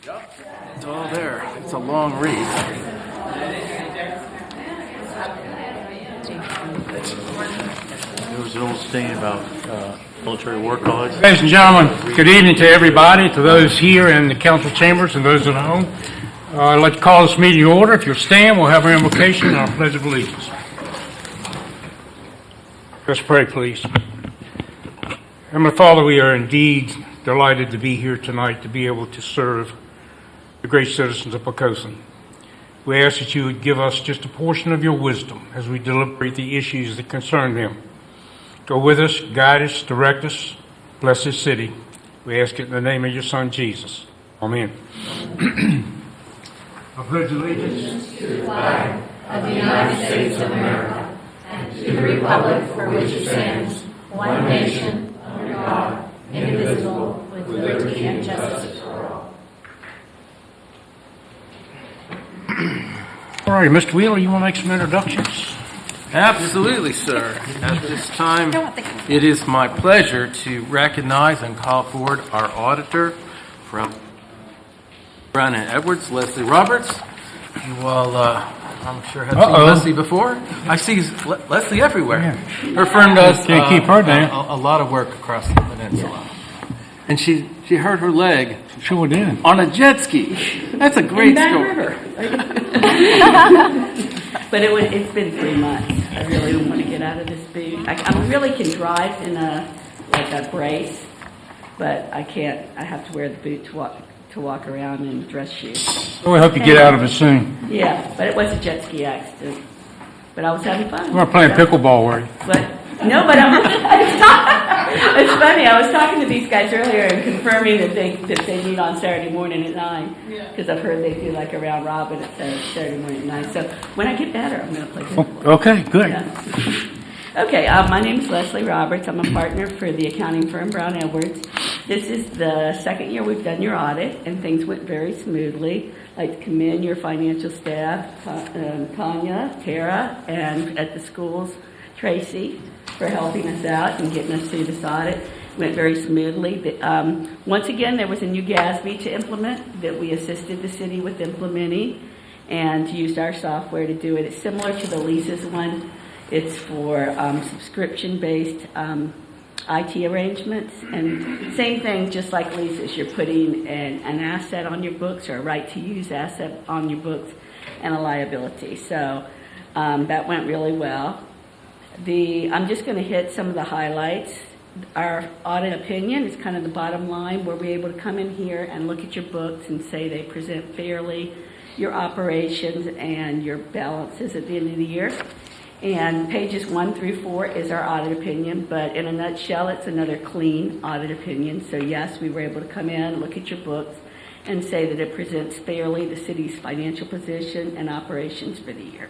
It's all there. It's a long read. There was an old saying about military war college. Ladies and gentlemen, good evening to everybody, to those here in the council chambers and those at home. I'd like to call this meeting to order. If you'll stand, we'll have our invocation and our pledge of allegiance. Let's pray, please. Heavenly Father, we are indeed delighted to be here tonight to be able to serve the great citizens of Poquoson. We ask that you would give us just a portion of your wisdom as we deliberate the issues that concern them. Go with us, guide us, direct us, bless this city. We ask it in the name of your Son, Jesus. Amen. I pledge allegiance to the flag of the United States of America and to the republic for which it stands, one nation, under God, indivisible, with liberty and justice for all. All right, Mr. Wheeler, you want to make some introductions? Absolutely, sir. At this time, it is my pleasure to recognize and call forward our auditor from Brown and Edwards, Leslie Roberts. You all, I'm sure, have seen Leslie before. I see Leslie everywhere. Yeah. Her firm does Can't keep her down. a lot of work across the peninsula. And she hurt her leg Sure did. on a jet ski. That's a great story. But it's been 3 months. I really don't want to get out of this boot. I really can drive in a brace, but I can't. I have to wear the boot to walk around in dress shoes. Well, we hope you get out of it soon. Yeah, but it was a jet ski accident. But I was having fun. We're playing pickleball, were you? But it's funny. I was talking to these guys earlier and confirming that they meet on Saturday morning at 9. Because I've heard they do like a round robin at Saturday morning at 9. So when I get better, I'm going to play pickleball. Okay, good. Yeah. Okay, my name is Leslie Roberts. I'm a partner for the accounting firm Brown Edwards. This is the second year we've done your audit, and things went very smoothly. I'd like to commend your financial staff, Tanya, Tara, and at the schools, Tracy, for helping us out and getting us through this audit. It went very smoothly. Once again, there was a new GASB to implement that we assisted the city with implementing and used our software to do it. It's similar to the leases one. It's for subscription-based IT arrangements. And same thing, just like leases, you're putting an asset on your books or a right-to-use asset on your books and a liability. So that went really well. I'm just going to hit some of the highlights. Our audit opinion is kind of the bottom line, where we're able to come in here and look at your books and say they present fairly your operations and your balances at the end of the year. And pages 1 through 4 is our audit opinion, but in a nutshell, it's another clean audit opinion. So yes, we were able to come in, look at your books, and say that it presents fairly the city's financial position and operations for the year.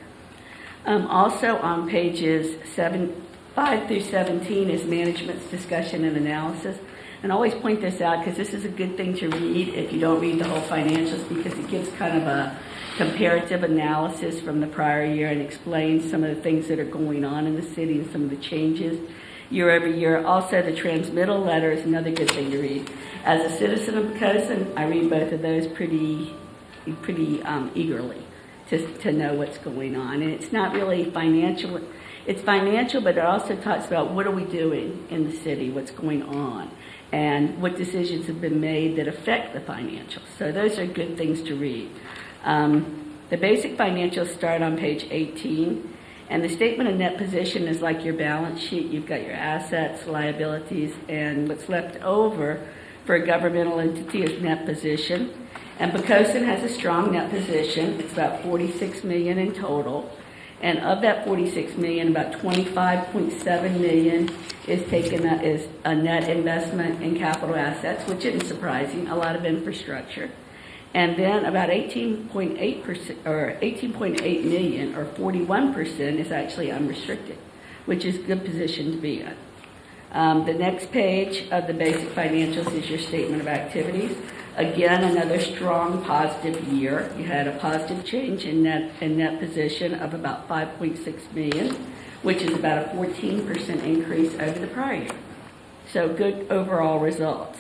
Also on pages 5 through 17 is management's discussion and analysis. And I always point this out because this is a good thing to read if you don't read the whole financials, because it gives kind of a comparative analysis from the prior year and explains some of the things that are going on in the city and some of the changes year over year. Also, the transmittal letter is another good thing to read. As a citizen of Poquoson, I read both of those pretty eagerly to know what's going on. And it's not really financial. It's financial, but it also talks about what are we doing in the city, what's going on, and what decisions have been made that affect the financials. So those are good things to read. The basic financials start on page 18, and the statement of net position is like your balance sheet. You've got your assets, liabilities, and what's left over for a governmental entity is net position. And Poquoson has a strong net position. It's about $46 million in total. And of that $46 million, about $25.7 million is a net investment in capital assets, which isn't surprising, a lot of infrastructure. And then about 18.8% or 18.8 million or 41% is actually unrestricted, which is a good position to be in. The next page of the basic financials is your statement of activities. Again, another strong positive year. You had a positive change in net position of about 5.6 million, which is about a 14% increase over the prior year. So good overall results.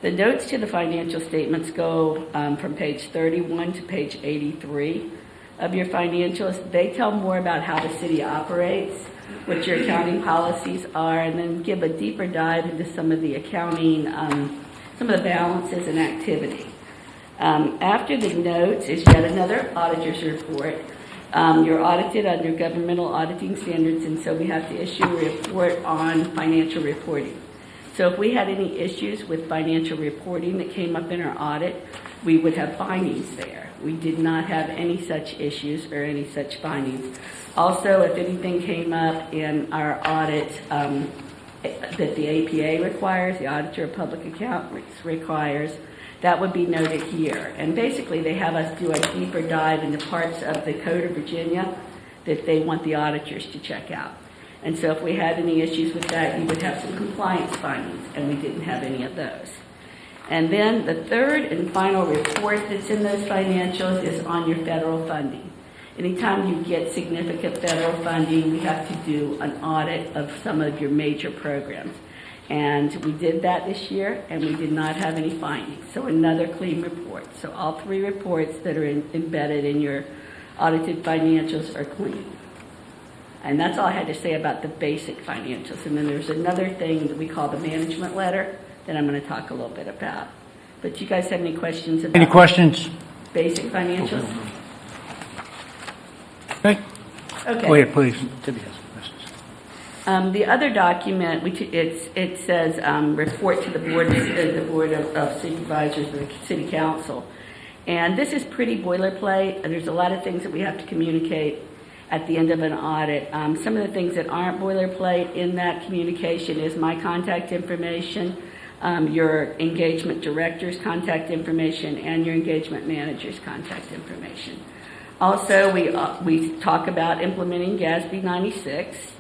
The notes to the financial statements go from page 31 to page 83 of your financials. They tell more about how the city operates, what your accounting policies are, and then give a deeper dive into some of the accounting, some of the balances and activity. After the notes is yet another auditor's report. You're audited under governmental auditing standards, and so we have to issue a report on financial reporting. So if we had any issues with financial reporting that came up in our audit, we would have findings there. We did not have any such issues or any such findings. Also, if anything came up in our audit that the APA requires, the Auditor of Public Accounts requires, that would be noted here. And basically, they have us do a deeper dive into parts of the Code of Virginia that they want the auditors to check out. And so if we had any issues with that, you would have some compliance findings, and we didn't have any of those. And then the third and final report that's in those financials is on your federal funding. Anytime you get significant federal funding, we have to do an audit of some of your major programs. And we did that this year, and we did not have any findings. So another clean report. So all three reports that are embedded in your audited financials are clean. And that's all I had to say about the basic financials. And then there's another thing that we call the management letter that I'm going to talk a little bit about. But you guys have any questions about Any questions? basic financials? Okay. Okay. Go ahead, please. Debbie has some questions. The other document, it says report to the board of supervisors of the city council. And this is pretty boilerplate, and there's a lot of things that we have to communicate at the end of an audit. Some of the things that aren't boilerplate in that communication is my contact information, your engagement director's contact information, and your engagement manager's contact information. Also, we talk about implementing GASB 96,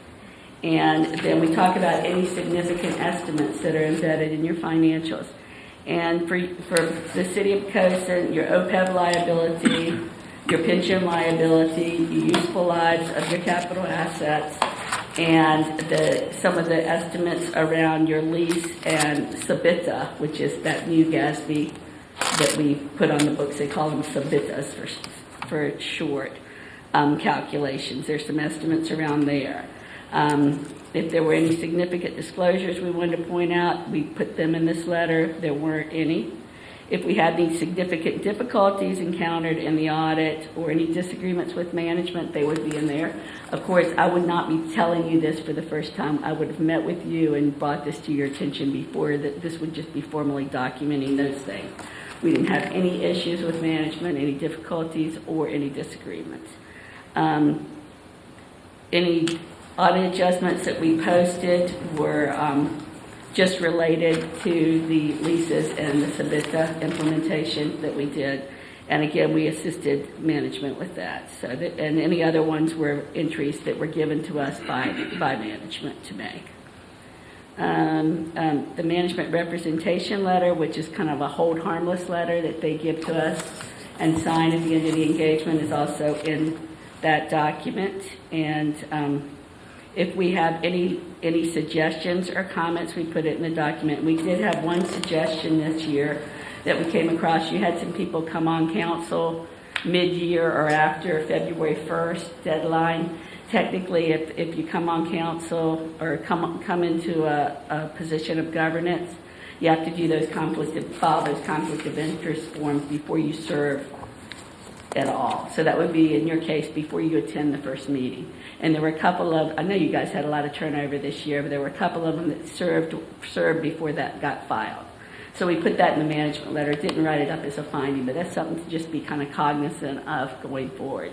and then we talk about any significant estimates that are embedded in your financials. And for the city of Poquoson, your OPEB liability, your pension liability, your useful lives of your capital assets, and some of the estimates around your lease and SBITA, which is that new GASB that we put on the books. They call them SBITAs for short calculations. There's some estimates around there. If there were any significant disclosures we wanted to point out, we put them in this letter. There weren't any. If we had any significant difficulties encountered in the audit or any disagreements with management, they would be in there. Of course, I would not be telling you this for the first time. I would have met with you and brought this to your attention before. That this would just be formally documenting those things. We didn't have any issues with management, any difficulties, or any disagreements. Any audit adjustments that we posted were just related to the leases and the SBITA implementation that we did. And again, we assisted management with that. And any other ones were entries that were given to us by management to make. The management representation letter, which is kind of a hold harmless letter that they give to us and sign at the end of the engagement, is also in that document. And if we have any suggestions or comments, we put it in the document. We did have one suggestion this year that we came across. You had some people come on council mid-year or after February 1st deadline. Technically, if you come on council or come into a position of governance, you have to do file those conflict of interest forms before you serve at all. So that would be, in your case, before you attend the first meeting. And there were a couple of, I know you guys had a lot of turnover this year, but there were a couple of them that served before that got filed. So we put that in the management letter. Didn't write it up as a finding, but that's something to just be kind of cognizant of going forward.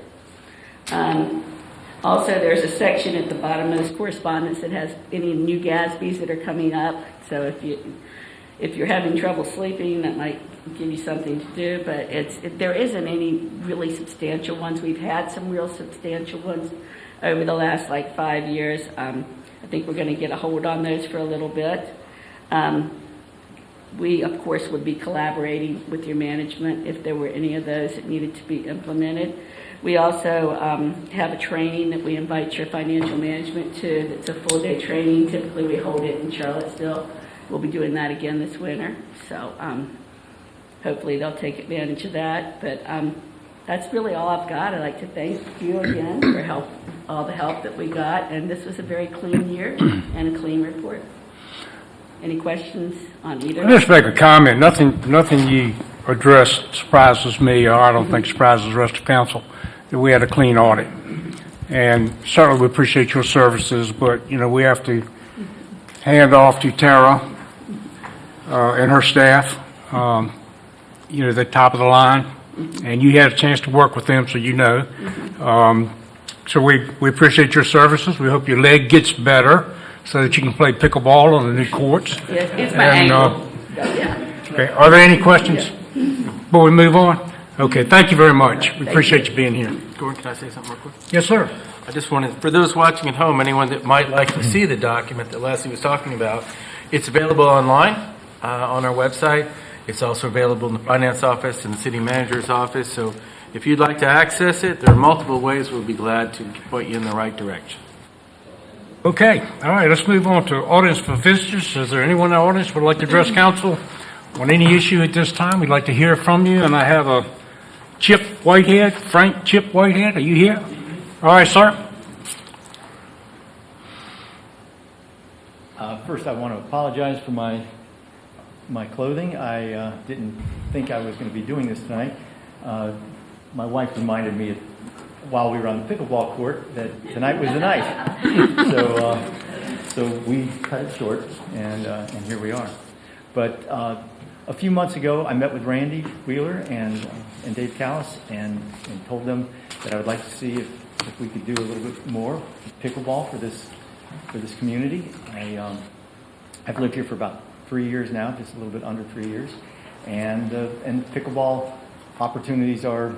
Also, there's a section at the bottom of this correspondence that has any new GASBs that are coming up. So if you're having trouble sleeping, that might give you something to do, but there isn't any really substantial ones. We've had some real substantial ones over the last 5 years. I think we're going to get a hold on those for a little bit. We, of course, would be collaborating with your management if there were any of those that needed to be implemented. We also have a training that we invite your financial management to. It's a full-day training. Typically, we hold it in Charlottesville we'll be doing that again this winter. So hopefully they'll take advantage of that. But that's really all I've got. I'd like to thank you again for all the help that we got. And this was a very clean year and a clean report. Any questions on either? I'll just make a comment. Nothing you addressed surprises me, or I don't think surprises the rest of council, that we had a clean audit. And certainly we appreciate your services, but, we have to hand off to Tara and her staff, the top of the line. And you had a chance to work with them, so So we appreciate your services. We hope your leg gets better so that you can play pickleball on the new courts. Yes, it's my ankle. Okay, are there any questions before we move on? Okay, thank you very much. We appreciate you being here. Gordon, can I say something real quick? Yes, sir. I just wanted, for those watching at home, anyone that might like to see the document that Leslie was talking about, it's available online on our website. It's also available in the finance office and the city manager's office. So if you'd like to access it, there are multiple ways. We'll be glad to point you in the right direction. Okay, all right, let's move on to audience for visitors. Is there anyone in the audience who would like to address council on any issue at this time? We'd like to hear from you, and I have a Chip Whitehead. Frank Chip Whitehead, are you here? All right, sir. First, I want to apologize for my clothing. I didn't think I was going to be doing this tonight. My wife reminded me while we were on the pickleball court that tonight was the night. So we cut it short, and here we are. But a few months ago, I met with Randy Wheeler and Dave Callis and told them that I would like to see if we could do a little bit more pickleball for this community. I've lived here for about 3 years now, just a little bit under 3 years, and pickleball opportunities are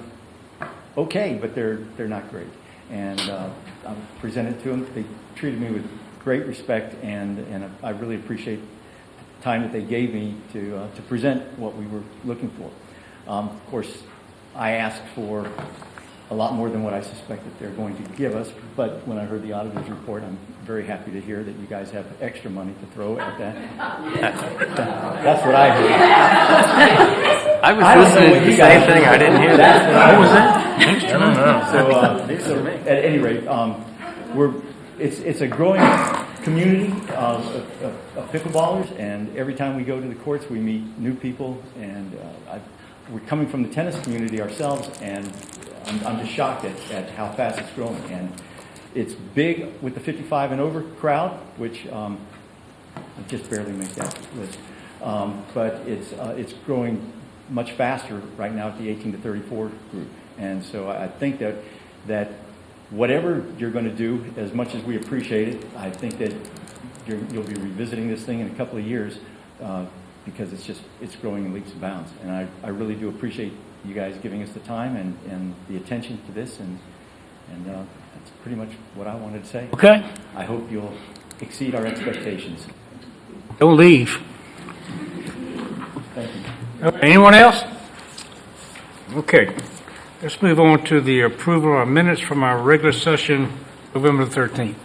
okay, but they're not great. And I presented to them. They treated me with great respect, and I really appreciate the time that they gave me to present what we were looking for. Of course, I asked for a lot more than what I suspected they're going to give us, but when I heard the auditor's report, I'm very happy to hear that you guys have extra money to throw at that. That's what I heard. I was listening to the same thing. I didn't hear that. What was that? I don't know. So at any rate, it's a growing community of pickleballers, and every time we go to the courts, we meet new people, and we're coming from the tennis community ourselves, and I'm just shocked at how fast it's growing. And it's big with the 55 and over crowd, which I just barely make that list. But it's growing much faster right now at the 18 to 34 group. And so I think that whatever you're going to do, as much as we appreciate it, I think that you'll be revisiting this thing in a couple of years because it's growing in leaps and bounds. And I really do appreciate you guys giving us the time and the attention to this, and that's pretty much what I wanted to say. Okay. I hope you'll exceed our expectations. Don't leave. Thank you. Anyone else? Okay. Let's move on to the approval of minutes from our regular session, November 13th.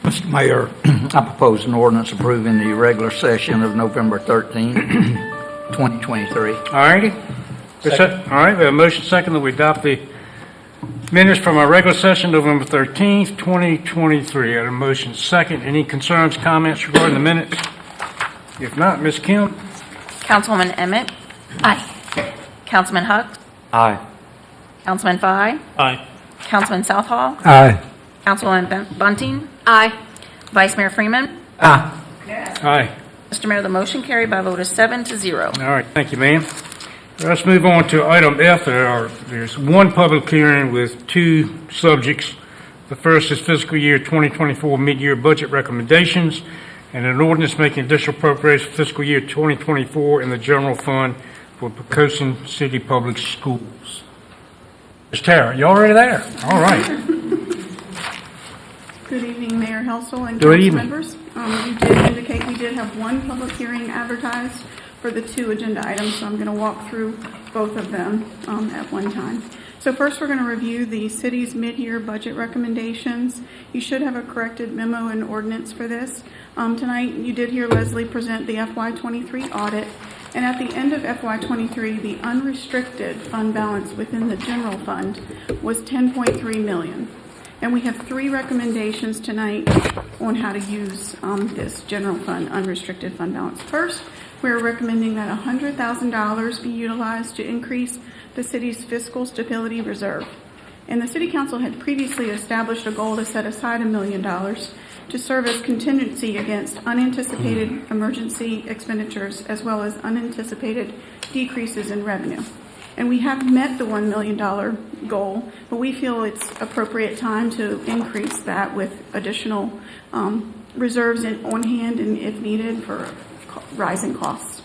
Mr. Mayor, I propose an ordinance approving the regular session of November 13, 2023. All righty. All right, we have a motion second that we adopt the minutes from our regular session, November 13th, 2023. I have a motion second. Any concerns, comments regarding the minutes? If not, Ms. Kim? Councilwoman Emmett. Aye. Councilman Huck. Aye. Councilman Fye. Aye. Councilman Southall. Aye. Councilwoman Bunting. Aye. Vice Mayor Freeman. Aye. Aye. Mr. Mayor, the motion carried by a vote of 7-0. All right, thank you, ma'am. Let's move on to item F. There's one public hearing with two subjects. The first is fiscal year 2024 mid-year budget recommendations and an ordinance making additional appropriations for fiscal year 2024 in the general fund for Poquoson City Public Schools. Ms. Tara, you already there? All right. Good evening, Mayor Helsel and Good council evening. members. You did indicate we did have one public hearing advertised for the two agenda items, so I'm going to walk through both of them at one time. So first, we're going to review the city's mid-year budget recommendations. You should have a corrected memo and ordinance for this. Tonight, you did hear Leslie present the FY23 audit, and at the end of FY23, the unrestricted fund balance within the general fund was $10.3 million. And we have 3 recommendations tonight on how to use this general fund unrestricted fund balance. First, we're recommending that $100,000 be utilized to increase the city's fiscal stability reserve. And the City Council had previously established a goal to set aside $1 million to serve as contingency against unanticipated emergency expenditures as well as unanticipated decreases in revenue. And we have met the $1 million goal, but we feel it's appropriate time to increase that with additional reserves on hand and if needed for rising costs.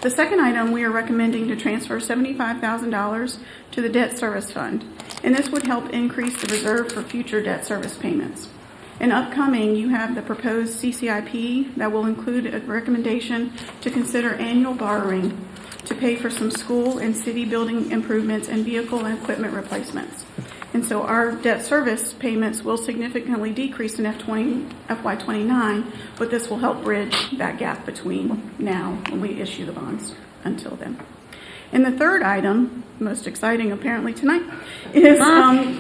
The second item, we are recommending to transfer $75,000 to the debt service fund, and this would help increase the reserve for future debt service payments. In upcoming, you have the proposed CCIP that will include a recommendation to consider annual borrowing to pay for some school and city building improvements and vehicle and equipment replacements. And so our debt service payments will significantly decrease in FY29, but this will help bridge that gap between now when we issue the bonds until then. And the third item, most exciting apparently tonight, is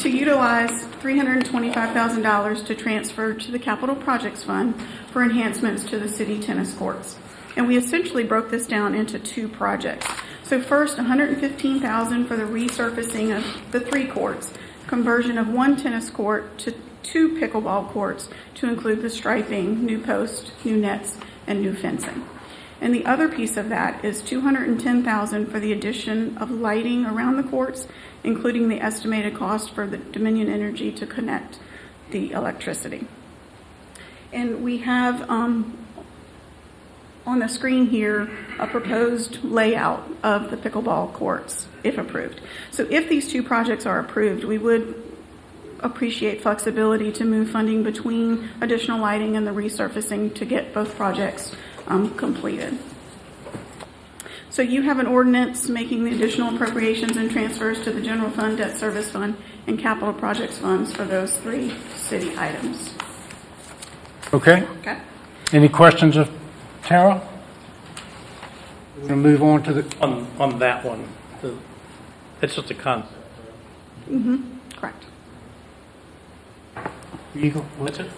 to utilize $325,000 to transfer to the Capital Projects Fund for enhancements to the city tennis courts. And we essentially broke this down into 2 projects. So first, $115,000 for the resurfacing of the 3 courts, conversion of 1 tennis court to 2 pickleball courts to include the striping, new posts, new nets, and new fencing. And the other piece of that is $210,000 for the addition of lighting around the courts, including the estimated cost for the Dominion Energy to connect the electricity. And we have on the screen here a proposed layout of the pickleball courts, if approved. So if these 2 projects are approved, we would appreciate flexibility to move funding between additional lighting and the resurfacing to get both projects completed. So you have an ordinance making the additional appropriations and transfers to the general fund, debt service fund, and capital projects funds for those 3 city items. Okay. Okay? Any questions of Tara? We're going to move on to the, On that one, it's just a concept. Correct. What's it?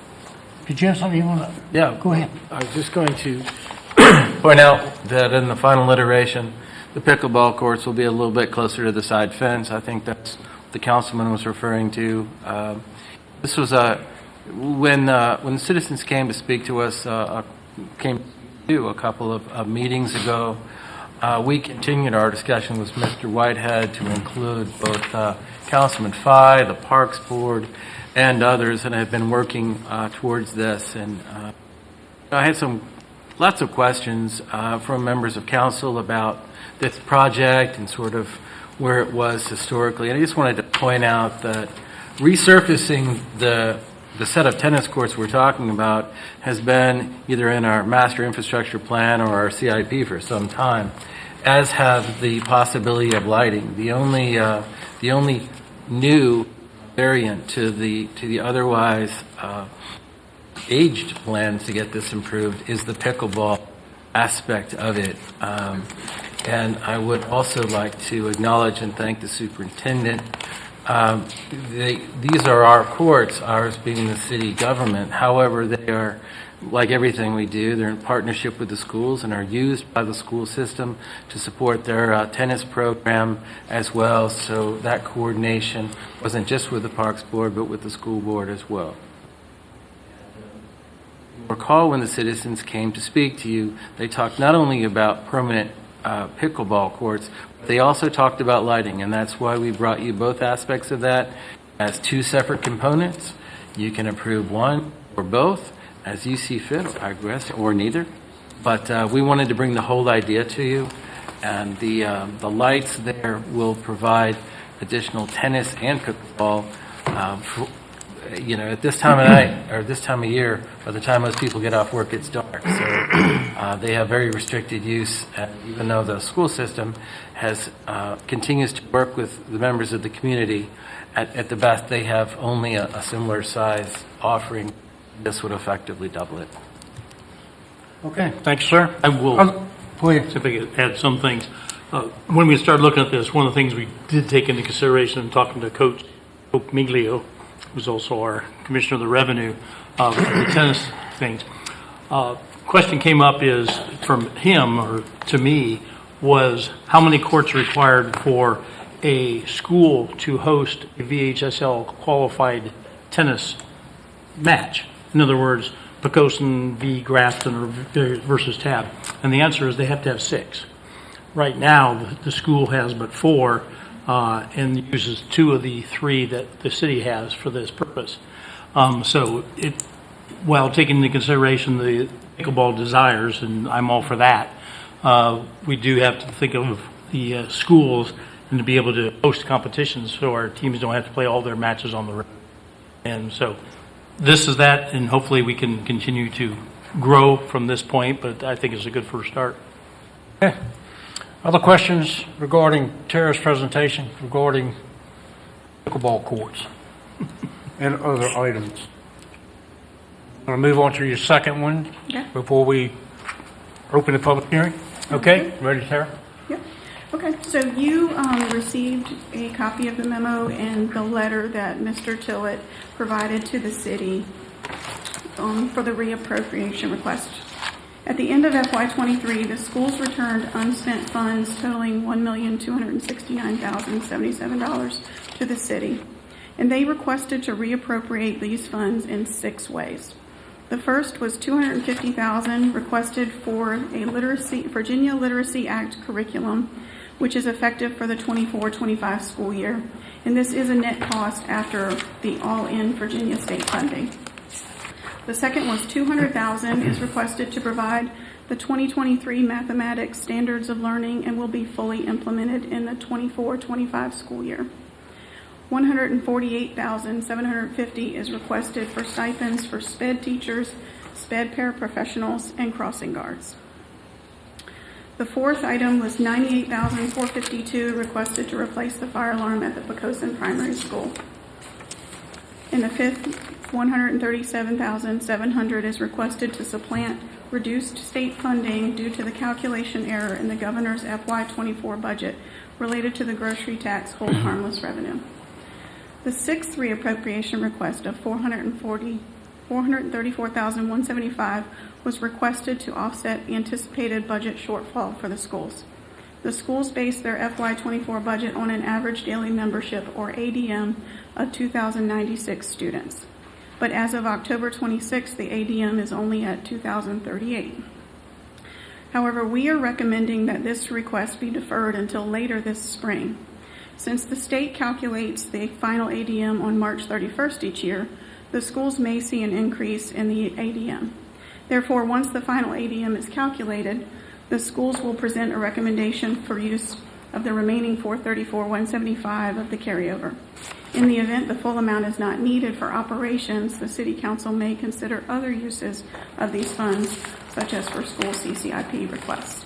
did you have something you want to? Yeah. Go ahead. I was just going to point out that in the final iteration, the pickleball courts will be a little bit closer to the side fence. I think that's what the councilman was referring to. This was when the citizens came to speak to us, came to a couple of meetings ago. We continued our discussion with Mr. Whitehead to include both Councilman Fye, the Parks Board, and others, and have been working towards this. And I had lots of questions from members of council about this project and sort of where it was historically. And I just wanted to point out that resurfacing the set of tennis courts we're talking about has been either in our master infrastructure plan or our CIP for some time, as have the possibility of lighting. The only new variant to the otherwise aged plans to get this improved is the pickleball aspect of it. And I would also like to acknowledge and thank the superintendent. These are our courts, ours being the city government. However, they are, like everything we do, they're in partnership with the schools and are used by the school system to support their tennis program as well. So that coordination wasn't just with the Parks Board, but with the school board as well. Recall when the citizens came to speak to you, they talked not only about permanent pickleball courts, but they also talked about lighting, and that's why we brought you both aspects of that as 2 separate components. You can approve one or both as you see fit, I guess, or neither. But we wanted to bring the whole idea to you, and the lights there will provide additional tennis and pickleball at this time of night, or this time of year, by the time most people get off work, it's dark. So they have very restricted use, and even though the school system continues to work with the members of the community, at the best, they have only a similar size offering. This would effectively double it. Okay, thanks, sir. I will, Go ahead. see if I could add some things. When we started looking at this, one of the things we did take into consideration in talking to Coach Miglio, who's also our Commissioner of the Revenue, the tennis things. Question came up is from him, or to me, was how many courts are required for a school to host a VHSL qualified tennis match? In other words, Poquoson v. Grafton or versus Tab. And the answer is they have to have 6. Right now, the school has but 4 and uses 2 of the 3 that the city has for this purpose. So while taking into consideration the pickleball desires, and I'm all for that, we do have to think of the schools and to be able to host competitions so our teams don't have to play all their matches on the road. And so this is that, and hopefully we can continue to grow from this point, but I think it's a good first start. Okay. Other questions regarding Tara's presentation regarding pickleball courts and other items? I'm going to move on to your second one Yeah. before we open the public hearing. Okay, ready, Tara? Yep. Okay, so you received a copy of the memo and the letter that Mr. Tillett provided to the city for the reappropriation request. At the end of FY23, the schools returned unspent funds totaling $1,269,077 to the city, and they requested to reappropriate these funds in 6 ways. The first was $250,000 requested for a Virginia Literacy Act curriculum, which is effective for the 24-25 school year, and this is a net cost after the all-in Virginia state funding. The second was $200,000 is requested to provide the 2023 mathematics standards of learning and will be fully implemented in the 24-25 school year. $148,750 is requested for stipends for SPED teachers, SPED paraprofessionals, and crossing guards. The fourth item was $98,452 requested to replace the fire alarm at the Poquoson Primary School. And the fifth, $137,700 is requested to supplant reduced state funding due to the calculation error in the governor's FY24 budget related to the grocery tax hold harmless revenue. The sixth reappropriation request of $434,175 was requested to offset anticipated budget shortfall for the schools. The schools base their FY24 budget on an average daily membership, or ADM, of 2,096 students. But as of October 26, the ADM is only at 2,038. However, we are recommending that this request be deferred until later this spring. Since the state calculates the final ADM on March 31st each year, the schools may see an increase in the ADM. Therefore, once the final ADM is calculated, the schools will present a recommendation for use of the remaining $434,175 of the carryover. In the event the full amount is not needed for operations, the City Council may consider other uses of these funds, such as for school CCIP requests.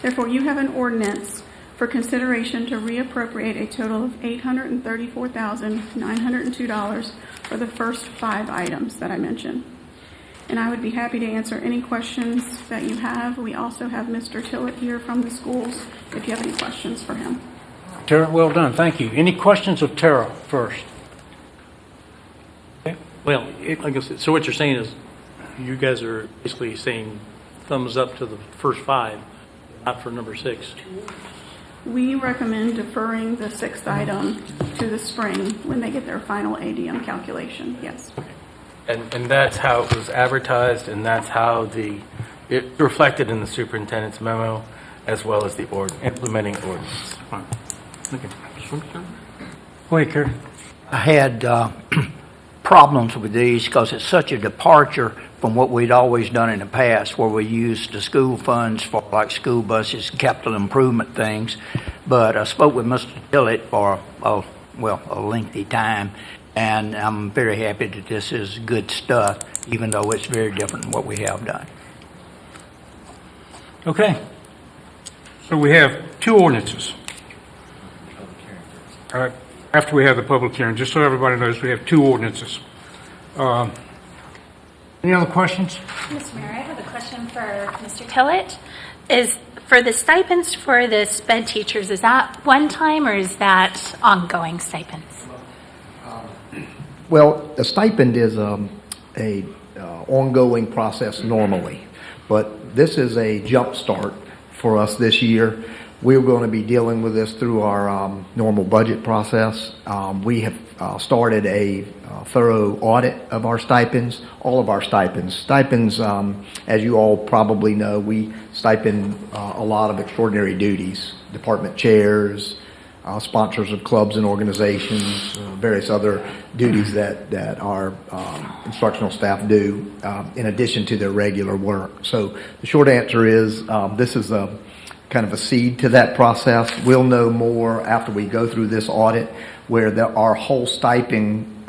Therefore, you have an ordinance for consideration to reappropriate a total of $834,902 for the first 5 items that I mentioned. And I would be happy to answer any questions that you have. We also have Mr. Tillett here from the schools if you have any questions for him. Tara, well done, thank you. Any questions of Tara first? Well, like I said, so what you're saying is you guys are basically saying thumbs up to the first 5, not for number 6. We recommend deferring the 6th item to the spring when they get their final ADM calculation, yes. And that's how it was advertised, and that's how it reflected in the superintendent's memo, as well as the implementing ordinance. Fine. Okay. Go ahead, Kerry. I had problems with these because it's such a departure from what we'd always done in the past, where we used the school funds for like school buses, capital improvement things. But I spoke with Mr. Tillett for a lengthy time, And I'm very happy that this is good stuff, even though it's very different than what we have done. Okay. So we have two ordinances. After we have the public hearing, just so everybody knows, we have two ordinances. Any other questions? Mr. Mayor, I have a question for Mr. Tillett. Is for the stipends for the SPED teachers, is that one time or is that ongoing stipends? Well, a stipend is a ongoing process normally, but this is a jump start for us this year. We're going to be dealing with this through our normal budget process. We have started a thorough audit of our stipends, all of our stipends. Stipends, as you all probably know, we stipend a lot of extraordinary duties, department chairs, sponsors of clubs and organizations, various other duties that our instructional staff do in addition to their regular work. So the short answer is this is a kind of a seed to that process. We'll know more after we go through this audit, where our whole stipend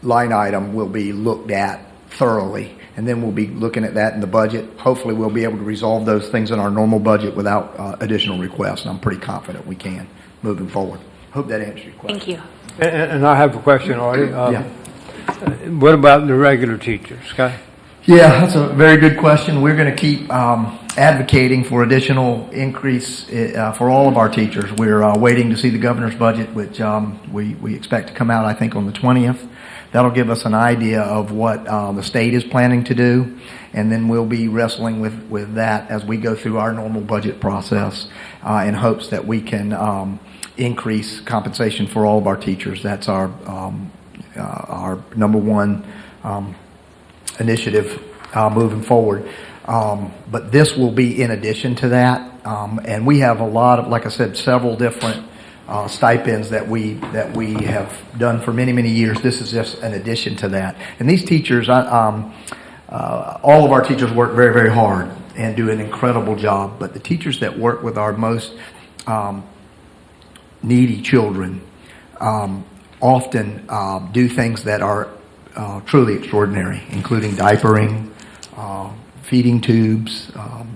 line item will be looked at thoroughly, and then we'll be looking at that in the budget. Hopefully we'll be able to resolve those things in our normal budget without additional requests, and I'm pretty confident we can moving forward. Hope that answers your question. Thank you. And I have a question, Artie. Yeah. What about the regular teachers, Scott? Yeah, that's a very good question. We're going to keep advocating for additional increase for all of our teachers. We're waiting to see the governor's budget, which we expect to come out, I think, on the 20th. That'll give us an idea of what the state is planning to do, and then we'll be wrestling with that as we go through our normal budget process in hopes that we can increase compensation for all of our teachers. That's our number one initiative moving forward. But this will be in addition to that. And we have a lot of, like I said, several different stipends that we have done for many, many years. This is just an addition to that. And these teachers, all of our teachers work very, very hard and do an incredible job. But the teachers that work with our most needy children often do things that are truly extraordinary, including diapering, feeding tubes,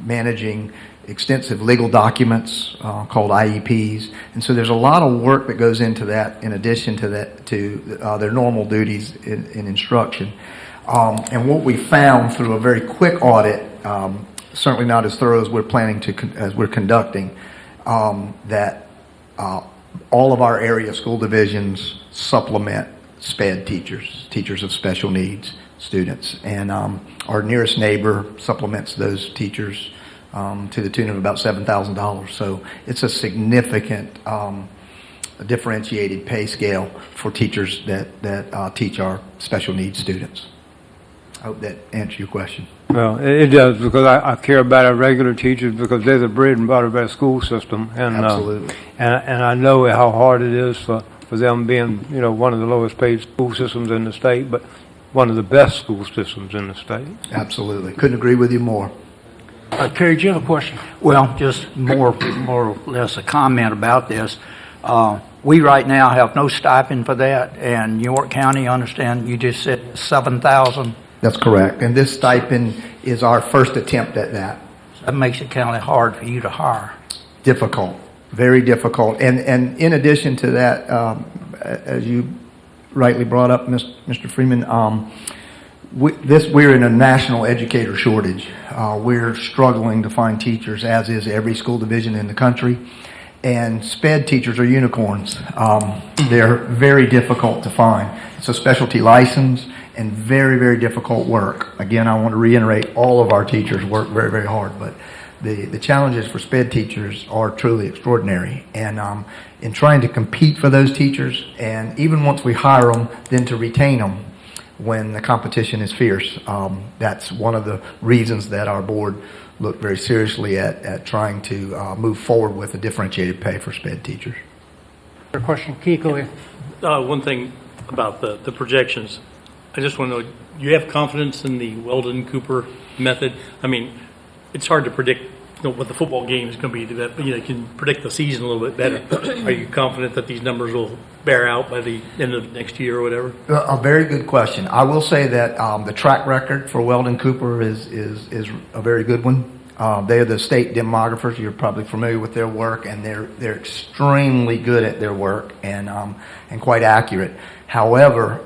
managing extensive legal documents called IEPs. And so there's a lot of work that goes into that in addition to that, to their normal duties in instruction. And what we found through a very quick audit, certainly not as thorough as we're planning to, as we're conducting, that all of our area school divisions supplement SPED teachers of special needs students. And our nearest neighbor supplements those teachers to the tune of about $7,000. So it's a significant differentiated pay scale for teachers that teach our special needs students. I hope that answers your question. Well, it does, because I care about our regular teachers, because they're the bread and butter of our school system. And, Absolutely. And I know how hard it is for them being, one of the lowest paid school systems in the state, but one of the best school systems in the state. Absolutely. Couldn't agree with you more. Kerry, do you have a question? Well, just more or less a comment about this. We right now have no stipend for that, and York County, understand, you just said $7,000. That's correct. And this stipend is our first attempt at that. That makes it kind of hard for you to hire. Difficult. Very difficult. And in addition to that, as you rightly brought up, Mr. Freeman, we're in a national educator shortage. We're struggling to find teachers, as is every school division in the country. And SPED teachers are unicorns. They're very difficult to find. It's a specialty license and very, very difficult work. Again, I want to reiterate, all of our teachers work very, very hard, but the challenges for SPED teachers are truly extraordinary. And in trying to compete for those teachers, and even once we hire them, then to retain them when the competition is fierce, that's one of the reasons that our board looked very seriously at trying to move forward with a differentiated pay for SPED teachers. A question? Keith, go ahead. One thing about the projections, I just want to know, you have confidence in the Weldon-Cooper method? I mean, it's hard to predict know what the football game is going to be, that, you can predict the season a little bit better. Are you confident that these numbers will bear out by the end of next year or whatever? A very good question. I will say that the track record for Weldon Cooper is a very good one. They are the state demographers. You're probably familiar with their work, and they're extremely good at their work and quite accurate. However,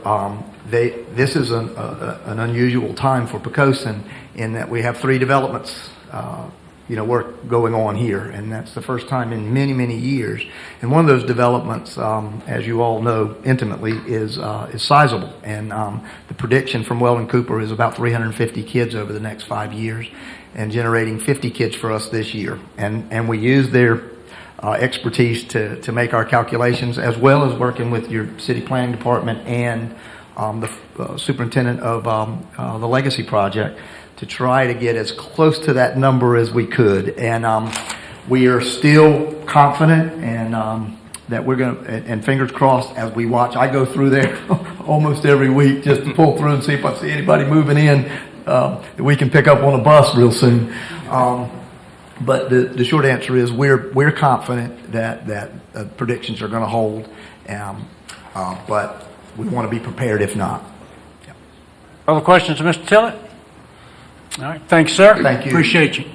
this is an unusual time for Poquoson in that we have 3 developments, work going on here, and that's the first time in many, many years. And one of those developments, as you all know intimately, is sizable. And the prediction from Weldon Cooper is about 350 kids over the next 5 years, and generating 50 kids for us this year. And we use their expertise to make our calculations, as well as working with your city planning department and the superintendent of the Legacy Project to try to get as close to that number as we could. And we are still confident and that we're going to, and fingers crossed as we watch. I go through there almost every week just to pull through and see if I see anybody moving in that we can pick up on a bus real soon. But the short answer is we're confident that predictions are going to hold, but we want to be prepared if not. Yeah. Other questions of Mr. Tillett? All right, thanks, sir. Thank you. Appreciate you.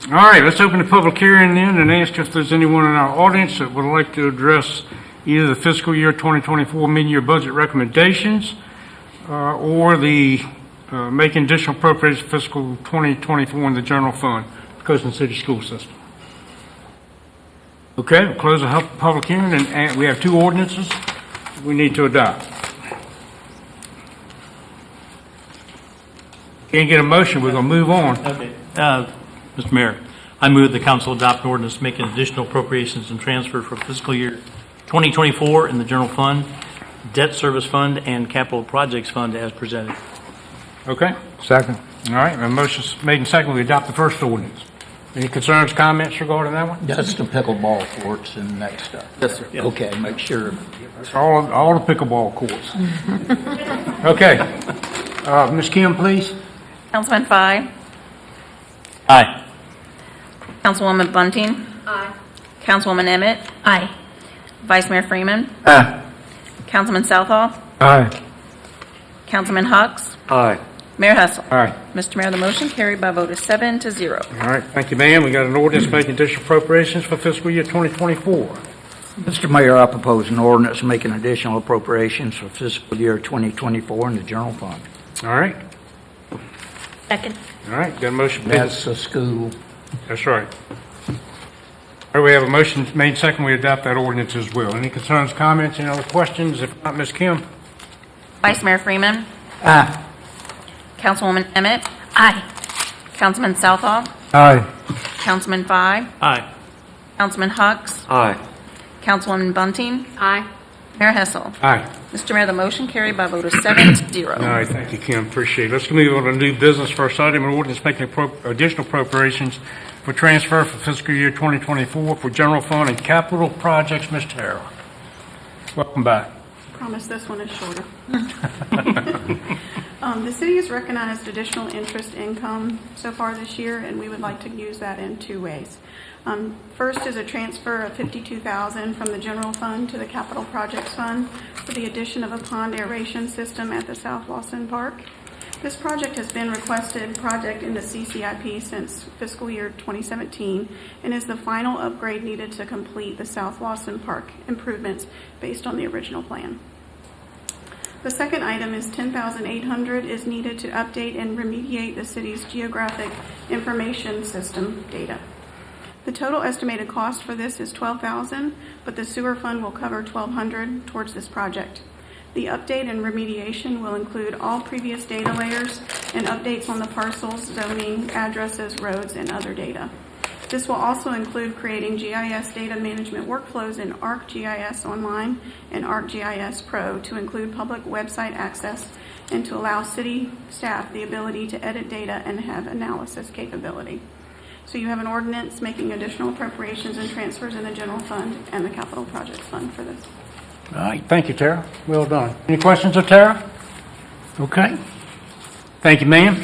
All right, let's open the public hearing then and ask if there's anyone in our audience that would like to address either the fiscal year 2024 mid-year budget recommendations or the making additional appropriations for fiscal 2024 in the general fund, Poquoson City School System. Okay, we'll close the public hearing, and we have 2 ordinances we need to adopt. Can't get a motion, we're going to move on. Okay. Mr. Mayor, I move the council adopt an ordinance making additional appropriations and transfer for fiscal year 2024 in the general fund, debt service fund, and capital projects fund as presented. Okay? Second. All right, a motion's made and second, we adopt the first ordinance. Any concerns, comments regarding that one? That's the pickleball courts and that stuff. Yes, sir. Okay, make sure. It's all the pickleball courts. Okay. Ms. Kim, please. Councilman Fye. Aye. Councilwoman Bunting. Aye. Councilwoman Emmett. Aye. Vice Mayor Freeman. Aye. Councilman Southall. Aye. Councilman Hucks. Aye. Mayor Hessel. Aye. Mr. Mayor, the motion carried by a vote of 7-0. All right, thank you, ma'am. We got an ordinance making additional appropriations for fiscal year 2024. Mr. Mayor, I propose an ordinance making additional appropriations for fiscal year 2024 in the general fund. All right. Second. All right, got a motion. That's the school. That's right. All right, we have a motion made second. We adopt that ordinance as well. Any concerns, comments, any other questions? If not, Ms. Kim? Vice Mayor Freeman. Aye. Councilwoman Emmett. Aye. Councilman Southall. Aye. Councilman Fye. Aye. Councilman Hucks. Aye. Councilwoman Bunting. Aye. Mayor Hessel. Aye. Mr. Mayor, the motion carried by a vote of 7-0. All right, thank you, Kim. Appreciate it. Let's move on to new business. First item, an ordinance making additional appropriations for transfer for fiscal year 2024 for general fund and capital projects. Mr. Harrell. Welcome back. Promise this one is shorter. The city has recognized additional interest income so far this year, and we would like to use that in 2 ways. First is a transfer of $52,000 from the general fund to the capital projects fund for the addition of a pond aeration system at the South Lawson Park. This project has been requested project in the CCIP since fiscal year 2017 and is the final upgrade needed to complete the South Lawson Park improvements based on the original plan. The second item is $10,800 is needed to update and remediate the city's geographic information system data. The total estimated cost for this is $12,000, but the sewer fund will cover $1,200 towards this project. The update and remediation will include all previous data layers and updates on the parcels, zoning, addresses, roads, and other data. This will also include creating GIS data management workflows in ArcGIS Online and ArcGIS Pro to include public website access and to allow city staff the ability to edit data and have analysis capability. So you have an ordinance making additional appropriations and transfers in the general fund and the capital projects fund for this. All right, thank you, Tara. Well done. Any questions of Tara? Okay. Thank you, ma'am.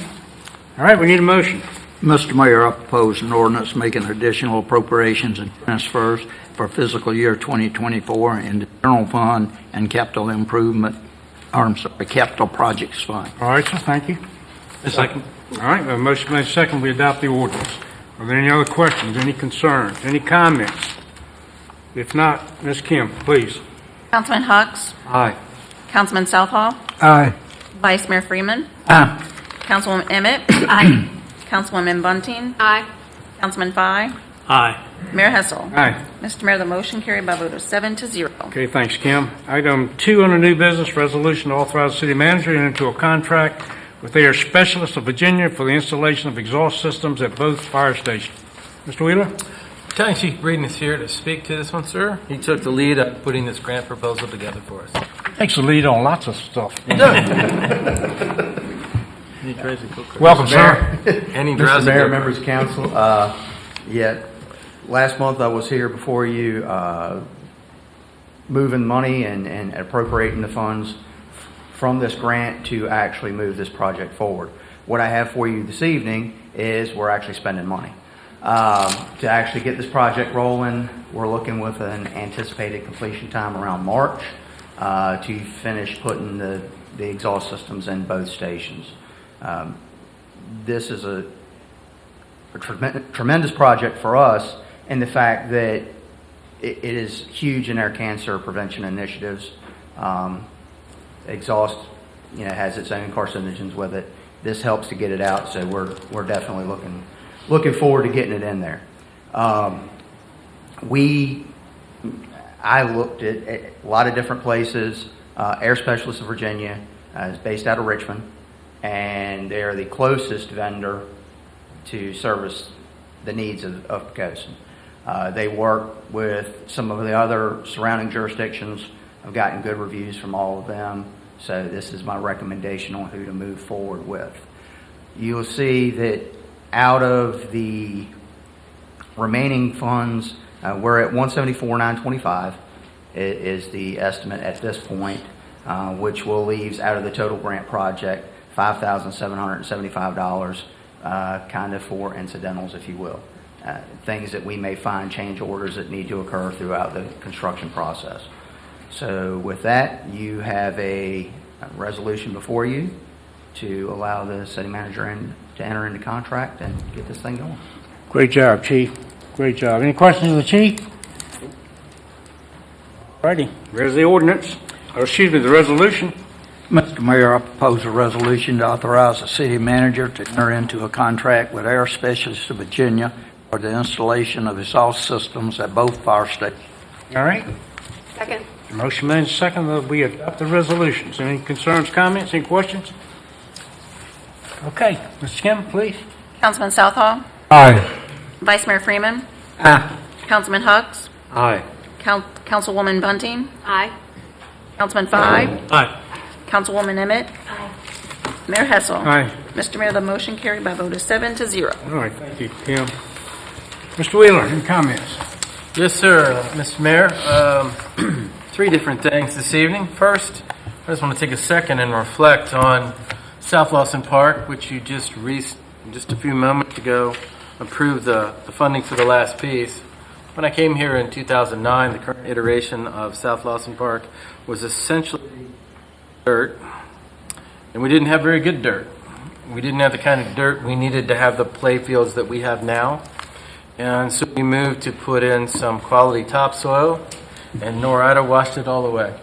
All right, we need a motion. Mr. Mayor, I propose an ordinance making additional appropriations and transfers for fiscal year 2024 in the general fund and capital improvement, capital projects fund. All right, sir, thank you. A second. All right, we have a motion made second, we adopt the ordinance. Are there any other questions, any concerns, any comments? If not, Ms. Kim, please. Councilman Hux, Aye. Councilman Southall, Aye. Vice Mayor Freeman, Aye. Councilwoman Emmett. Aye. Councilwoman Bunting. Aye. Councilman Fye. Aye. Mayor Hessel. Aye. Mr. Mayor, the motion carried by a vote of 7-0. Okay, thanks, Kim. Item 2 under new business, resolution to authorize the city manager to enter into a contract with Air Specialists of Virginia for the installation of exhaust systems at both fire stations. Mr. Wheeler? County Chief Breeden is here to speak to this one, sir. He took the lead on putting this grant proposal together for us. Takes the lead on lots of stuff. Welcome, Mayor. And he Mr. drives a Mayor, go-kart. members of council, last month I was here before you, moving money and appropriating the funds from this grant to actually move this project forward. What I have for you this evening is we're actually spending money. To actually get this project rolling, we're looking with an anticipated completion time around March to finish putting the exhaust systems in both stations. This is a tremendous project for us in the fact that it is huge in our cancer prevention initiatives. Exhaust, has its own carcinogens with it. This helps to get it out, so we're definitely looking forward to getting it in there. I looked at a lot of different places. Air Specialists of Virginia is based out of Richmond, and they're the closest vendor to service the needs of Poquoson. They work with some of the other surrounding jurisdictions. I've gotten good reviews from all of them, so this is my recommendation on who to move forward with. You'll see that out of the remaining funds, we're at $174,925 is the estimate at this point, which will leave out of the total grant project $5,775, kind of for incidentals, if you will. Things that we may find, change orders that need to occur throughout the construction process. So with that, you have a resolution before you to allow the city manager to enter into contract and get this thing going. Great job, Chief. Great job. Any questions of the Chief? Righty, there's the ordinance, the resolution. Mr. Mayor, I propose a resolution to authorize the city manager to enter into a contract with Air Specialists of Virginia for the installation of exhaust systems at both fire stations. All right, Second. motion made second that we adopt the resolutions. Any concerns, comments, any questions? Okay, Mr. Kim, please. Councilman Southall, Aye. Vice Mayor Freeman, Aye. Councilman Hux, Aye. Councilwoman Bunting, Aye. Councilman Fye, Aye. Councilwoman Emmett. Mayor Hessel. Aye. Mr. Mayor, the motion carried by a vote of 7-0. All right, thank you, Kim. Mr. Wheeler, any comments? Yes, sir, Mr. Mayor. 3 different things this evening. First, I just want to take a second and reflect on South Lawson Park, which you just a few moments ago approved the funding for the last piece. When I came here in 2009, the current iteration of South Lawson Park was essentially dirt, and we didn't have very good dirt. We didn't have the kind of dirt we needed to have the play fields that we have now. And so we moved to put in some quality topsoil, and Norada washed it all away.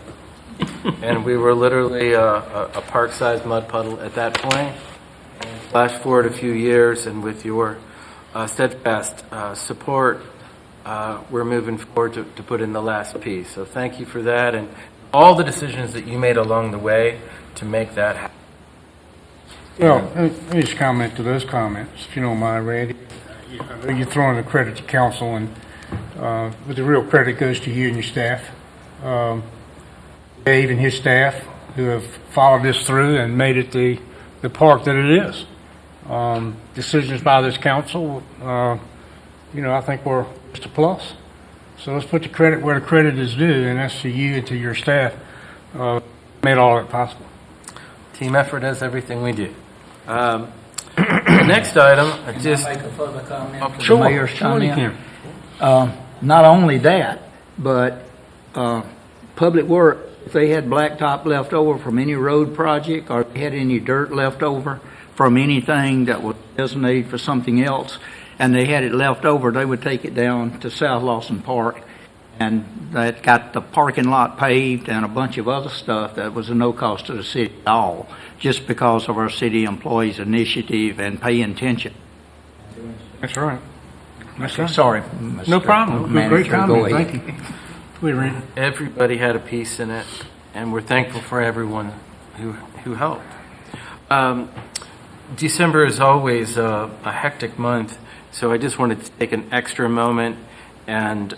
And we were literally a park-sized mud puddle at that point. Flash forward a few years, and with your steadfast support, we're moving forward to put in the last piece. So thank you for that, and all the decisions that you made along the way to make that happen. Well, let me just comment to those comments, if you don't mind, Randy. You're throwing the credit to council, and but the real credit goes to you and your staff. Dave and his staff, who have followed this through and made it the park that it is. Decisions by this council, I think were just a plus. So let's put the credit where the credit is due, and that's to you and to your staff. Made all of it possible. Team effort is everything we do. The next item, I just, Make a further comment to the Sure, mayor's sure you comment? can. Not only that, but Public Works, if they had blacktop left over from any road project, or they had any dirt left over from anything that was designated for something else, and they had it left over, they would take it down to South Lawson Park, and that got the parking lot paved and a bunch of other stuff that was of no cost to the city at all, just because of our city employees' initiative and paying attention. That's right. That's right. Sorry, No Mr. problem. Great Manager, go comment. ahead. Thank you. Wait, Randy. everybody had a piece in it, and we're thankful for everyone who helped. December is always a hectic month, so I just wanted to take an extra moment and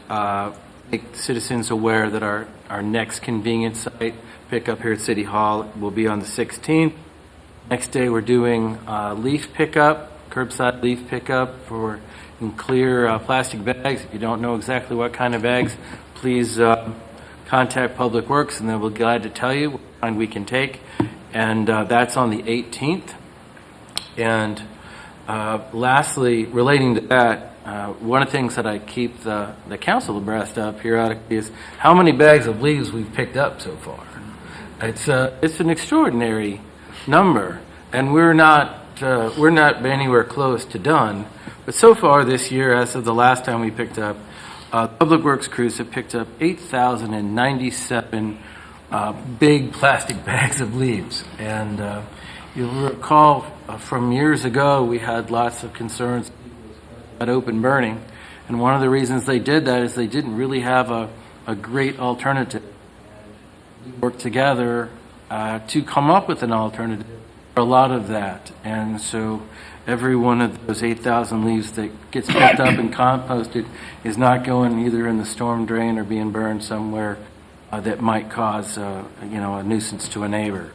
make citizens aware that our next convenience site pickup here at City Hall will be on the 16th. Next day, we're doing leaf pickup, curbside leaf pickup for in clear plastic bags. If you don't know exactly what kind of bags, please contact Public Works, and they'll be glad to tell you what kind we can take. And that's on the 18th. And lastly, relating to that, one of the things that I keep the council abreast of periodically is how many bags of leaves we've picked up so far. It's an extraordinary number, and we're not anywhere close to done. But so far this year, as of the last time we picked up, Public Works crews have picked up 8,097 big plastic bags of leaves. And you'll recall from years ago, we had lots of concerns about open burning. And one of the reasons they did that is they didn't really have a great alternative. We worked together to come up with an alternative for a lot of that. And so every one of those 8,000 leaves that gets picked up and composted is not going either in the storm drain or being burned somewhere that might cause a nuisance to a neighbor.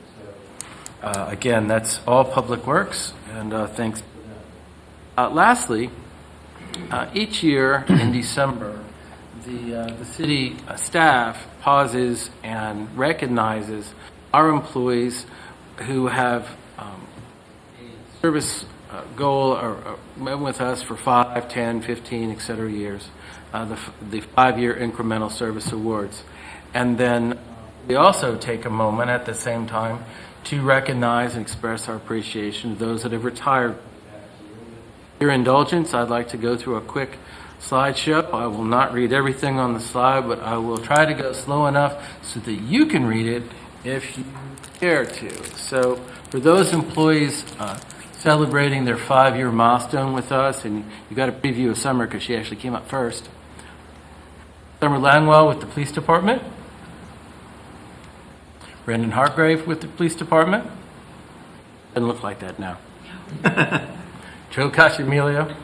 Again, that's all Public Works, and thanks. Lastly, each year in December, the city staff pauses and recognizes our employees who have a service goal or been with us for 5, 10, 15, et cetera years, the 5-year incremental service awards. And then we also take a moment at the same time to recognize and express our appreciation to those that have retired. Your indulgence, I'd like to go through a quick slideshow. I will not read everything on the slide, but I will try to go slow enough so that you can read it if you care to. So for those employees celebrating their 5-year milestone with us, and you got a preview of Summer because she actually came up first. Summer Langwell with the police department. Brendan Hartgrave with the police department. Doesn't look like that now. Joe Cacciamilio,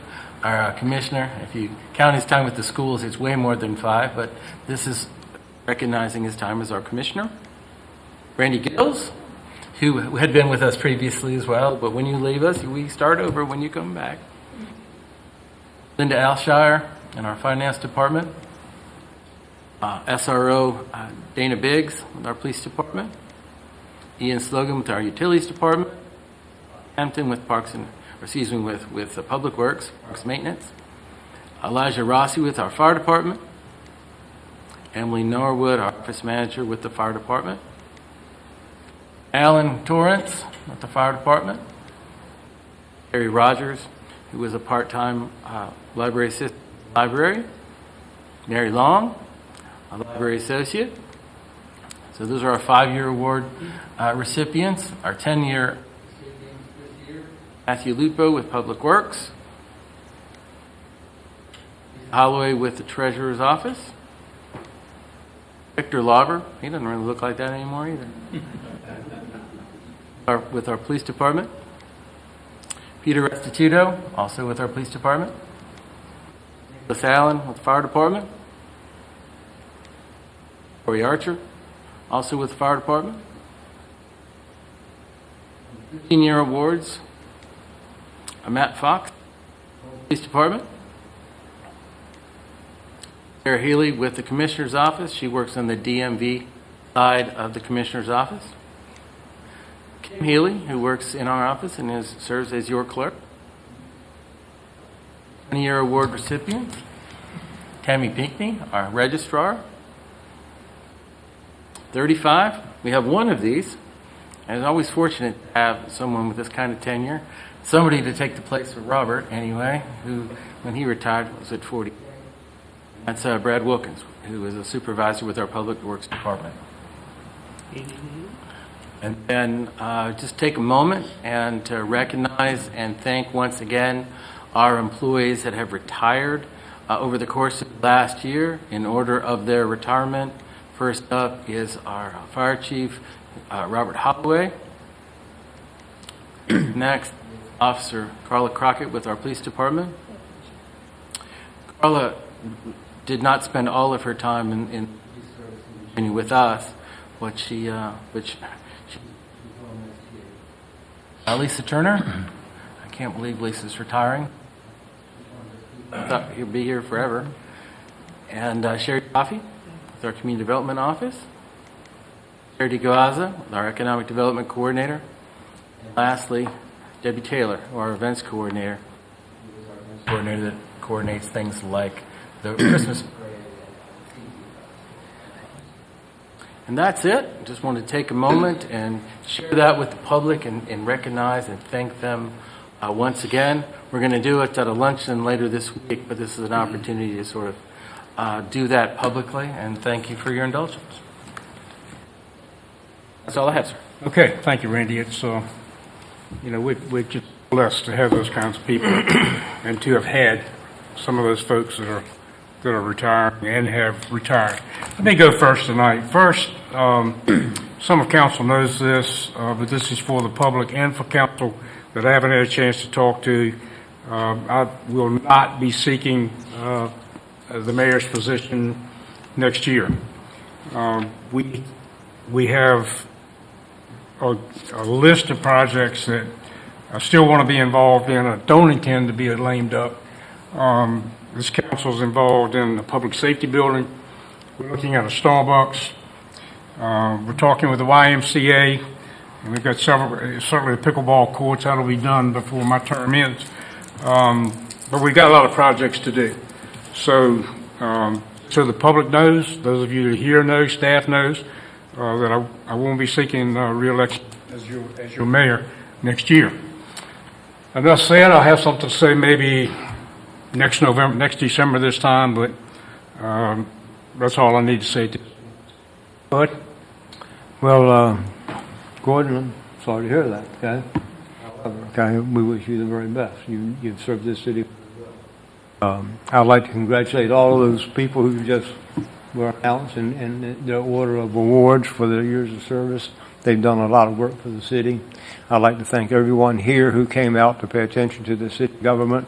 our commissioner. If you count his time with the schools, it's way more than 5, but this is recognizing his time as our commissioner. Randy Gills, who had been with us previously as well, but when you leave us, we start over when you come back. Linda Alshire in our finance department. SRO Dana Biggs with our police department. Ian Slogan with our utilities department. Hampton with with Public Works, Parks Maintenance. Elijah Rossi with our fire department. Emily Norwood, our office manager with the fire department. Alan Torrance with the fire department. Harry Rogers, who was a part-time library assistant in the library. Mary Long, a library associate. So those are our 5-year award recipients. Our 10-year recipients this year, Matthew Lupo with Public Works. Holloway with the Treasurer's Office. Victor Lauber, he doesn't really look like that anymore either. With our police department. Peter Restituto, also with our police department. Nicholas Allen with the fire department. Corey Archer, also with the fire department. 15-year awards. Matt Fox, police department. Sarah Healy with the commissioner's office. She works on the DMV side of the commissioner's office. Kim Healy, who works in our office and serves as your clerk. 20-year award recipients. Tammy Pinckney, our registrar. 35, we have one of these. And it's always fortunate to have someone with this kind of tenure. Somebody to take the place of Robert, anyway, who, when he retired, was at 40. That's Brad Wilkins, who is a supervisor with our Public Works Department. And then just take a moment and to recognize and thank once again our employees that have retired over the course of last year in order of their retirement. First up is our fire chief, Robert Holloway. Next, Officer Carla Crockett with our police department. Carla did not spend all of her time in with us, which Lisa Turner. I can't believe Lisa's retiring. I thought he'd be here forever. And Sherry Coffey with our community development office. Charity Gaza, our economic development coordinator. And lastly, Debbie Taylor, our events coordinator. Coordinator that coordinates things like the Christmas parade. And that's it. Just want to take a moment and share that with the public and recognize and thank them once again. We're going to do it at a luncheon later this week, but this is an opportunity to sort of do that publicly, and thank you for your indulgence. That's all I have, sir. Okay, thank you, Randy. It's, we're just blessed to have those kinds of people and to have had some of those folks that are retiring and have retired. Let me go first tonight. First, some of council knows this, but this is for the public and for council that I haven't had a chance to talk to. I will not be seeking the mayor's position next year. We have a list of projects that I still want to be involved in. I don't intend to be lame duck. This council is involved in the public safety building. We're looking at a Starbucks. We're talking with the YMCA, and we've got certainly the pickleball courts. That'll be done before my term ends. But we've got a lot of projects to do. So the public knows, those of you that here know, staff knows, that I won't be seeking re-election as your mayor next year. And that said, I'll have something to say maybe next December this time, but that's all I need to say. Bud? Well, Gordon, I'm sorry to hear that, okay? Okay, we wish you the very best. You've served this city. I'd like to congratulate all of those people who just were announced in their order of awards for their years of service. They've done a lot of work for the city. I'd like to thank everyone here who came out to pay attention to the city government.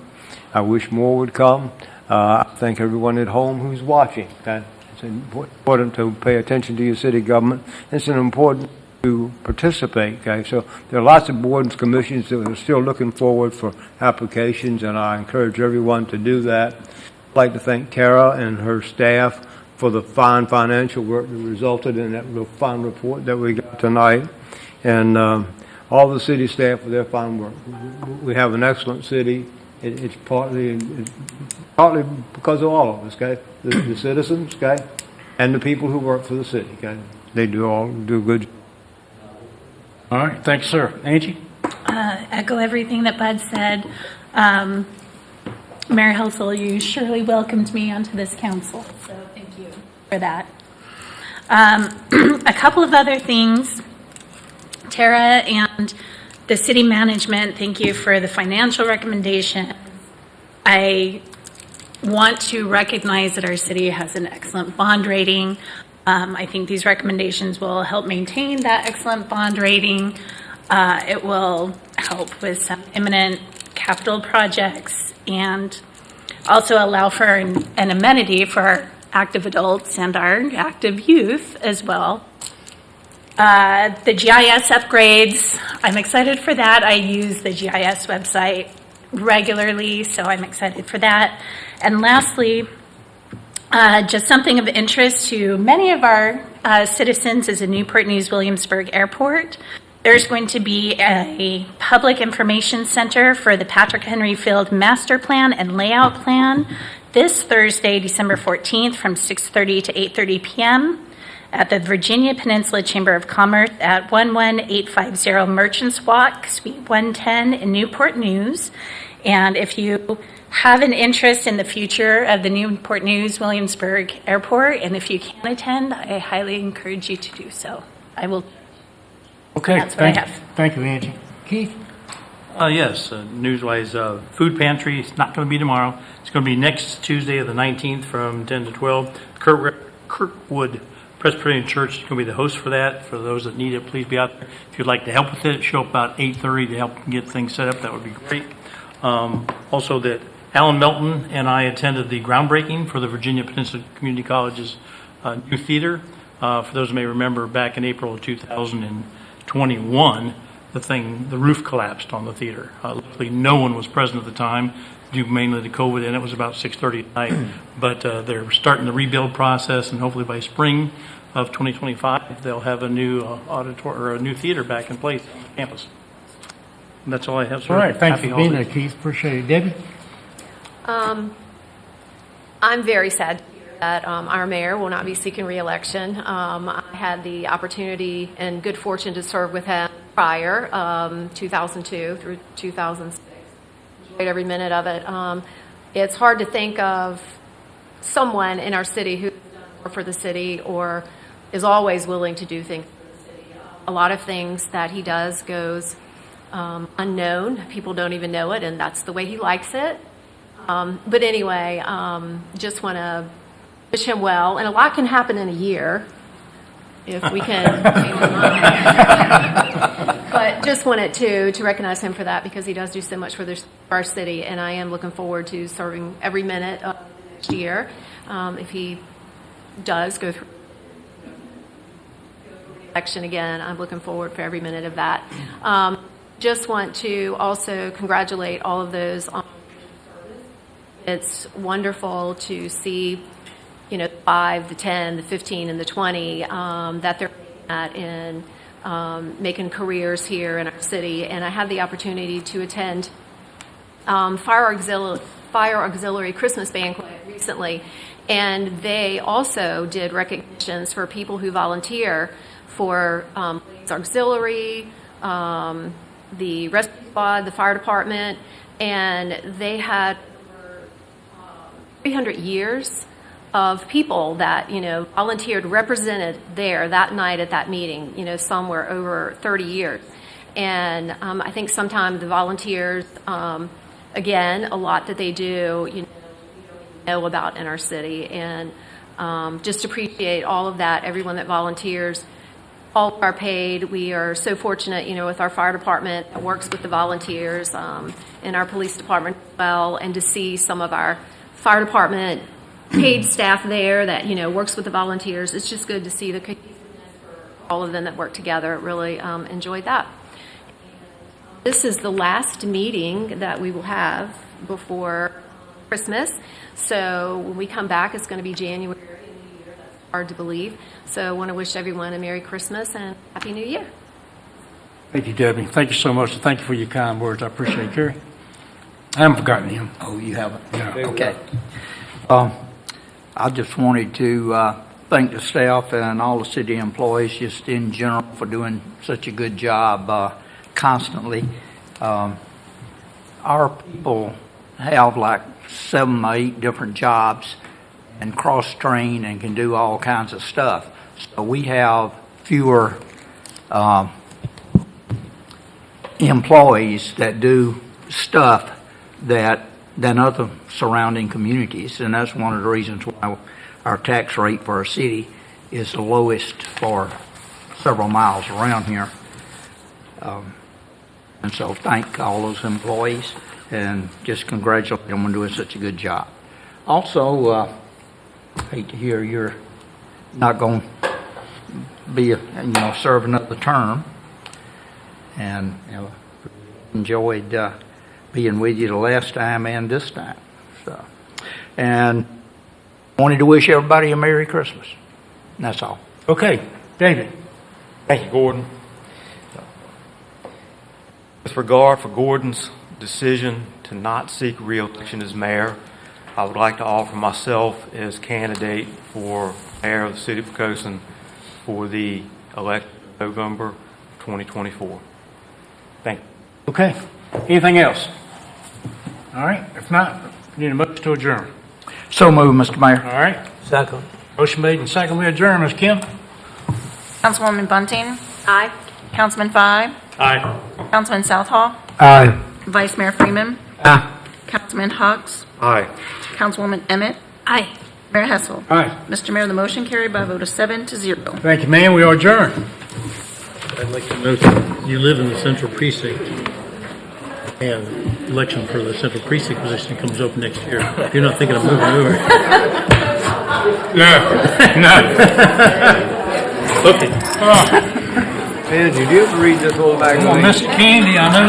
I wish more would come. I thank everyone at home who's watching. Okay? It's important to pay attention to your city government. It's important to participate. Okay? So there are lots of boards and commissions that are still looking forward for applications, and I encourage everyone to do that. I'd like to thank Tara and her staff for the fine financial work that resulted in that real fine report that we got tonight, and all the city staff for their fine work. We have an excellent city. It's partly because of all of us, okay? The citizens, okay, and the people who work for the city, okay? They do good. All right, thanks, sir. Angie? Echo everything that Bud said. Mayor Helsel, you surely welcomed me onto this council, so thank you for that. A couple of other things. Tara and the city management, thank you for the financial recommendation. I want to recognize that our city has an excellent bond rating. I think these recommendations will help maintain that excellent bond rating. It will help with some imminent capital projects and also allow for an amenity for our active adults and our active youth as well. The GIS upgrades, I'm excited for that. I use the GIS website regularly, so I'm excited for that. And lastly, just something of interest to many of our citizens is a Newport News Williamsburg Airport. There's going to be a public information center for the Patrick Henry Field Master Plan and Layout Plan this Thursday, December 14th, from 6:30 to 8:30 p.m. at the Virginia Peninsula Chamber of Commerce at 11850 Merchants Walk, Suite 110 in Newport News. And if you have an interest in the future of the Newport News Williamsburg Airport, and if you can attend, I highly encourage you to do so. I will. Okay, That's what I have. thank you, Angie. Keith? Yes, news-wise, food pantry is not going to be tomorrow. It's going to be next Tuesday, the 19th, from 10 to 12. Kirkwood Presbyterian Church is going to be the host for that. For those that need it, please be out there. If you'd like to help with it, show up about 8:30 to help get things set up. That would be great. Also, that Alan Melton and I attended the groundbreaking for the Virginia Peninsula Community College's new theater. For those who may remember, back in April of 2021, the roof collapsed on the theater. Luckily, no one was present at the time, due mainly to COVID, and it was about 6:30 at night. But they're starting the rebuild process, and hopefully by spring of 2025, they'll have a new auditorium or a new theater back in place on campus. And that's all I have, sir. All right, thanks Happy for being there, holidays. Keith. Appreciate it. Debbie? I'm very sad that our mayor will not be seeking re-election. I had the opportunity and good fortune to serve with him prior, 2002 through 2006. Enjoyed every minute of it. It's hard to think of someone in our city who's done more for the city or is always willing to do things for the city. A lot of things that he does goes unknown. People don't even know it, and that's the way he likes it. But anyway, just want to wish him well. And a lot can happen in a year if we can change his mind. But just wanted to recognize him for that because he does do so much for our city. And I am looking forward to serving every minute of next year if he does go through election again. I'm looking forward for every minute of that. Just want to also congratulate all of those on service. It's wonderful to see, the 5, the 10, the 15, and the 20 that they're at in making careers here in our city. And I had the opportunity to attend Fire Auxiliary Christmas Banquet recently, and they also did recognitions for people who volunteer for Police Auxiliary, the rescue squad, the fire department, and they had over 300 years of people that, volunteered, represented there that night at that meeting. Some were over 30 years. And I think sometimes the volunteers, again, a lot that they do, we don't know about in our city. And just appreciate all of that, everyone that volunteers. All are paid. We are so fortunate, with our fire department that works with the volunteers, and our police department as well, and to see some of our fire department paid staff there that, works with the volunteers. It's just good to see the cohesiveness for all of them that work together. Really enjoyed that. This is the last meeting that we will have before Christmas. So when we come back, it's going to be January. That's hard to believe. So I want to wish everyone a Merry Christmas and Happy New Year. Thank you, Debbie. Thank you so much. And thank you for your kind words. I appreciate it, Gary. I haven't forgotten him. Oh, you haven't? No. Okay. I just wanted to thank the staff and all the city employees just in general for doing such a good job constantly. Our people have like 7 or 8 different jobs and cross-train and can do all kinds of stuff. So we have fewer employees that do stuff than other surrounding communities, and that's one of the reasons why our tax rate for our city is the lowest for several miles around here. And so thank all those employees and just congratulate them on doing such a good job. Also, hate to hear you're not going to be, serve another term, and enjoyed being with you the last time and this time. So, and wanted to wish everybody a Merry Christmas. And that's all. Okay, David. Thank you, Gordon. disregard for Gordon's decision to not seek re-election as mayor, I would like to offer myself as candidate for mayor of the city of Poquoson for the election of November 2024. Thank you. Okay. Anything else? All right. If not, need a motion to adjourn. So move, Mr. Mayor. All right. Second. Motion made and second. We adjourn. Ms. Kim? Councilwoman Bunting? Aye. Councilman Five? Aye. Councilman Southall? Aye. Vice Mayor Freeman? Aye. Councilman Hucks? Aye. Councilwoman Emmett? Aye. Mayor Hessel? Aye. Mr. Mayor, the motion carried by a vote of 7-0. Thank you, ma'am. We are adjourned. I'd like to note that you live in the central precinct, and election for the central precinct position comes up next year. You're not thinking of moving over? No. Okay. Man, did you ever read this whole magazine? Come on, Mr. Candy, I know